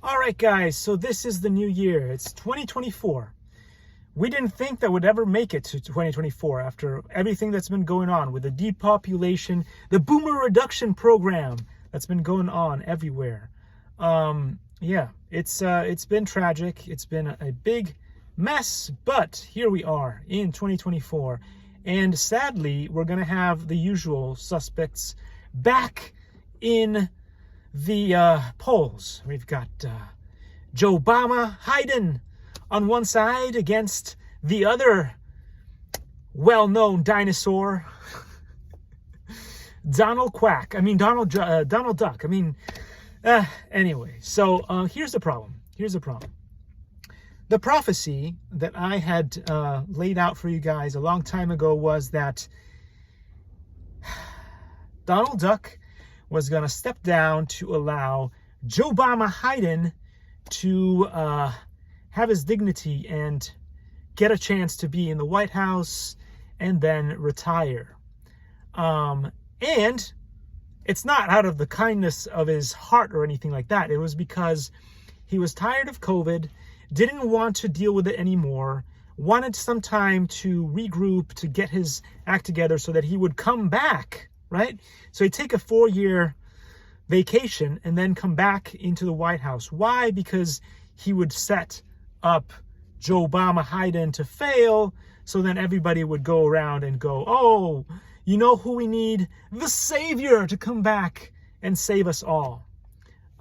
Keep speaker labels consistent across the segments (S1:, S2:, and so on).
S1: All right, guys, so this is the new year. It's 2024. We didn't think that we'd ever make it to 2024 after everything that's been going on with the depopulation, the boomer reduction program that's been going on everywhere. Yeah, it's been tragic. It's been a big mess, but here we are in 2024. And sadly, we're going to have the usual suspects back in the polls. We've got Joebama Hyden on one side against the other well-known dinosaur, Donald Duck. Anyway, so here's the problem. The prophecy that I had laid out for you guys a long time ago was that Donald Duck was going to step down to allow Joebama Hyden to have his dignity and get a chance to be in the White House and then retire. And it's not out of the kindness of his heart or anything like that. It was because he was tired of COVID, didn't want to deal with it anymore, wanted some time to regroup, to get his act together so that he would come back, right? So he'd take a 4-year vacation and then come back into the White House. Why? Because he would set up Joebama Hyden to fail, so then everybody would go around and go, oh, you know who we need? The savior to come back and save us all.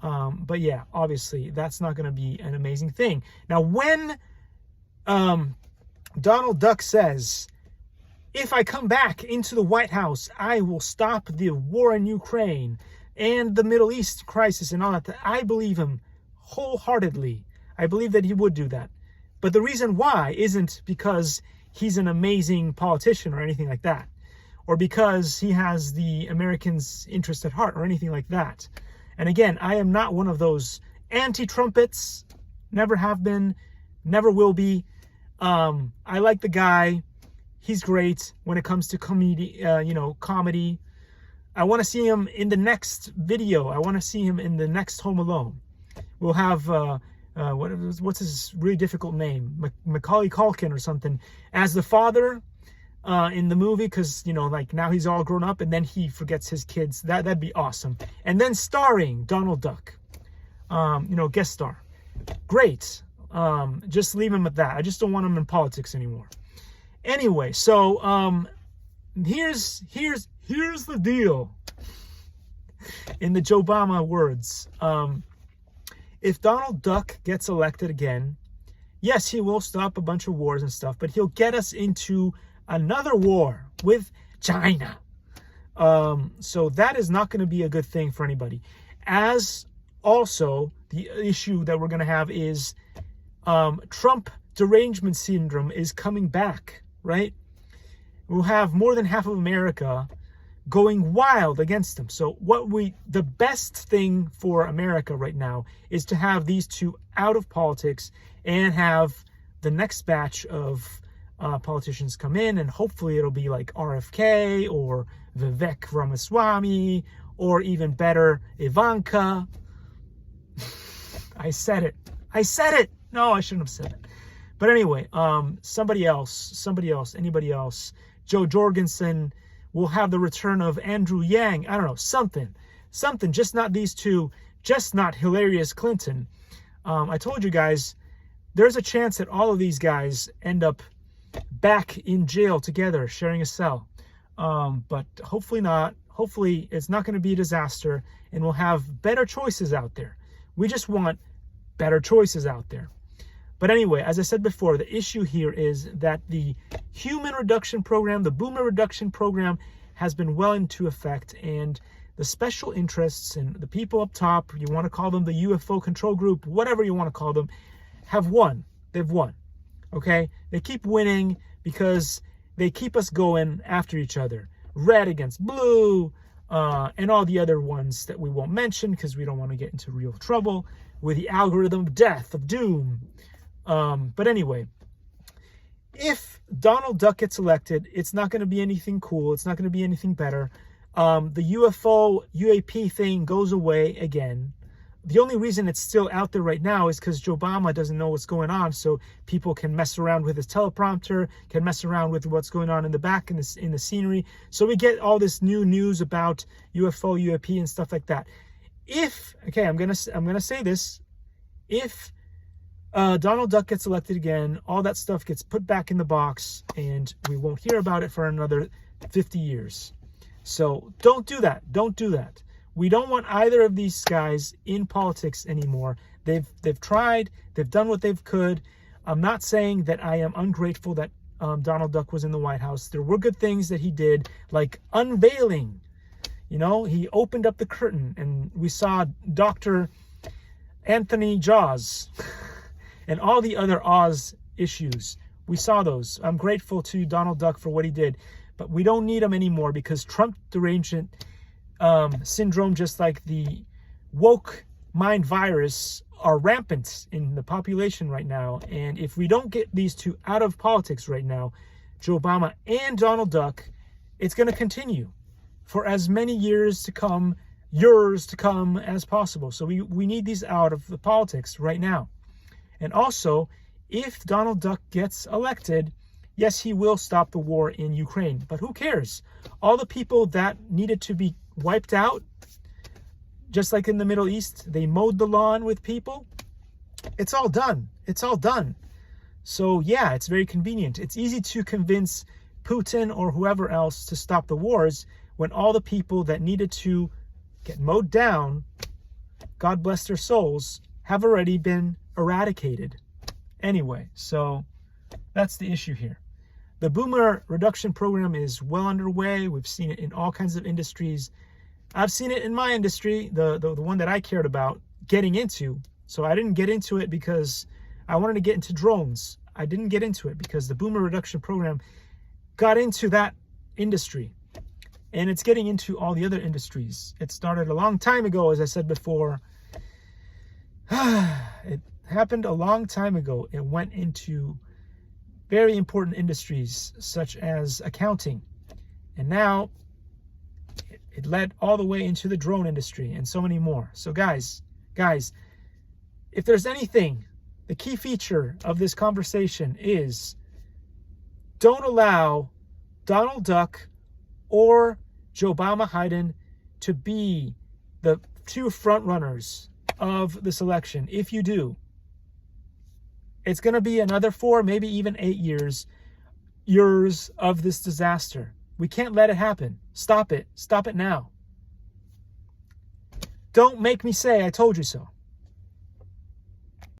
S1: But yeah, obviously, that's not going to be an amazing thing. Now, when Donald Duck says, if I come back into the White House, I will stop the war in Ukraine and the Middle East crisis and all that, I believe him wholeheartedly. I believe that he would do that. But the reason why isn't because he's an amazing politician or anything like that, or because he has the Americans' interest at heart or anything like that. And again, I am not one of those anti-trumpets, never have been, never will be. I like the guy. He's great when it comes to comedy. I want to see him in the next video. I want to see him in the next Home Alone. We'll have, what's his really difficult name? Macaulay Culkin or something as the father in the movie, because, like now he's all grown up and then he forgets his kids. That'd be awesome. And then starring Donald Duck, guest star. Great. Just leave him at that. I just don't want him in politics anymore. Anyway, so here's the deal. In the Joebama words, if Donald Duck gets elected again, yes, he will stop a bunch of wars and stuff, but he'll get us into another war with China. So that is not going to be a good thing for anybody. As also, the issue that we're going to have is Trump derangement syndrome is coming back, right? We'll have more than half of America going wild against him. So the best thing for America right now is to have these two out of politics and have the next batch of politicians come in, and hopefully it'll be like RFK or Vivek Ramaswamy, or even better, Ivanka. I said it. No, I shouldn't have said it. But anyway, anybody else, Joe Jorgensen. We'll have the return of Andrew Yang. I don't know, something, just not these two, just not hilarious Clinton. I told you guys, there's a chance that all of these guys end up back in jail together, sharing a cell. But hopefully not. Hopefully it's not going to be a disaster, and we'll have better choices out there. We just want better choices out there. But anyway, as I said before, the issue here is that the human reduction program, the boomer reduction program, has been well into effect, and the special interests and the people up top, you want to call them the UFO control group, whatever you want to call them, have won. They've won. Okay? They keep winning because they keep us going after each other. Red against blue, and all the other ones that we won't mention because we don't want to get into real trouble with the algorithm of death, of doom. But anyway, if Donald Duck gets elected, it's not going to be anything cool. It's not going to be anything better. The UAP thing goes away again. the only reason it's still out there right now is because Joebama doesn't know what's going on, so people can mess around with his teleprompter, can mess around with what's going on in the back in the scenery. So we get all this new news about UFO, UAP, and stuff like that. I'm gonna say this, if Donald Duck gets elected again, all that stuff gets put back in the box, and we won't hear about it for another 50 years. So don't do that. Don't do that. We don't want either of these guys in politics anymore. They've tried. They've done what they've could. I'm not saying that I am ungrateful that Donald Duck was in the White House. There were good things that he did, like unveiling. You know, he opened up the curtain, and we saw Dr. Anthony Jaws and all the other Oz issues. We saw those. I'm grateful to Donald Duck for what he did, but we don't need him anymore because Trump derangement syndrome, just like the woke mind virus, are rampant in the population right now. And if we don't get these two out of politics right now, Joebama and Donald Duck, it's going to continue for as many years to come as possible. So we need these out of the politics right now. And also, if Donald Duck gets elected, yes, he will stop the war in Ukraine. But who cares? All the people that needed to be wiped out, just like in the Middle East, they mowed the lawn with people. It's all done. It's all done. So yeah, it's very convenient. It's easy to convince Putin or whoever else to stop the wars when all the people that needed to get mowed down, God bless their souls, have already been eradicated. Anyway, so that's the issue here. The boomer reduction program is well underway. We've seen it in all kinds of industries. I've seen it in my industry, the one that I cared about getting into. So I didn't get into it because I wanted to get into drones. I didn't get into it because the boomer reduction program got into that industry. And it's getting into all the other industries. It started a long time ago, as I said before. It happened a long time ago. It went into very important industries such as accounting. And now it led all the way into the drone industry and so many more. So guys, if there's anything, the key feature of this conversation is don't allow Donald Duck or Joebama Hyden to be the two front runners of this election. If you do, it's going to be another 4, maybe even 8 years of this disaster. We can't let it happen. Stop it. Stop it now. Don't make me say I told you so.